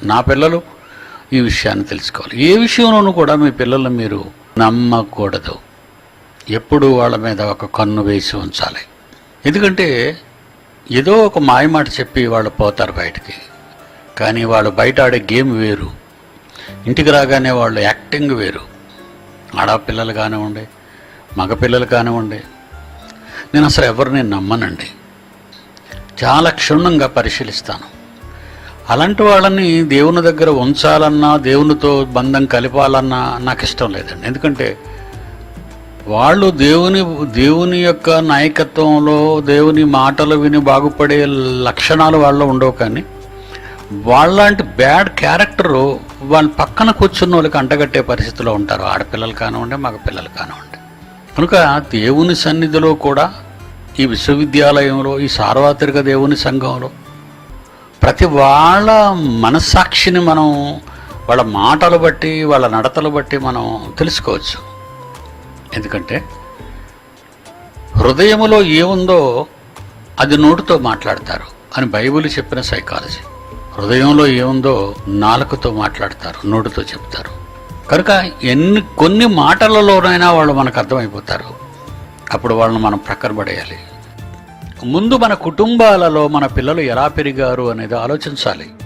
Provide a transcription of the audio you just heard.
నా పిల్లలు ఈ విషయాన్ని తెలుసుకోవాలి. ఏ విషయంలోనూ కూడా మీ పిల్లల్ని మీరు నమ్మకూడదు. ఎప్పుడు వాళ్ళ మీద ఒక కన్ను వేసి ఉంచాలి. ఎందుకంటే ఏదో ఒక మాయమాట చెప్పి వాళ్ళు పోతారు బయటికి, కానీ వాళ్ళు బయట ఆడే గేమ్ వేరు, ఇంటికి రాగానే వాళ్ళు యాక్టింగ్ వేరు. ఆడపిల్లలు కానివ్వండి, మగపిల్లలు కానివ్వండి, నేను అసలు ఎవరిని నమ్మనండి. చాలా క్షుణ్ణంగా పరిశీలిస్తాను. అలాంటి వాళ్ళని దేవుని దగ్గర ఉంచాలన్నా, దేవునితో బంధం కలిపాలన్నా నాకు ఇష్టం లేదండి. ఎందుకంటే వాళ్ళు దేవుని యొక్క నాయకత్వంలో దేవుని మాటలు విని బాగుపడే లక్షణాలు వాళ్ళలో ఉండవు. కానీ వాళ్ళంటి బ్యాడ్ క్యారెక్టరు వాళ్ళ పక్కన కూర్చున్న వాళ్ళకి అంటగట్టే పరిస్థితిలో ఉంటారు, ఆడపిల్లలు కానివ్వండి, మగపిల్లలు కానివ్వండి. కనుక దేవుని సన్నిధిలో కూడా, ఈ విశ్వవిద్యాలయంలో, ఈ సార్వత్రిక దేవుని సంఘంలో ప్రతి వాళ్ళ మనస్సాక్షిని మనం వాళ్ళ మాటలు బట్టి, వాళ్ళ నడతలు బట్టి మనం తెలుసుకోవచ్చు. ఎందుకంటే హృదయములో ఏముందో అది నోటితో మాట్లాడతారు అని బైబిల్ చెప్పిన సైకాలజీ. హృదయంలో ఏముందో నాలుకతో మాట్లాడతారు, నోటితో చెప్తారు. కనుక కొన్ని మాటలలోనైనా వాళ్ళు మనకు అర్థమైపోతారు. అప్పుడు వాళ్ళని మనం ప్రక్కన పడేయాలి. ముందు మన కుటుంబాలలో మన పిల్లలు ఎలా పెరిగారు అనేది ఆలోచించాలి.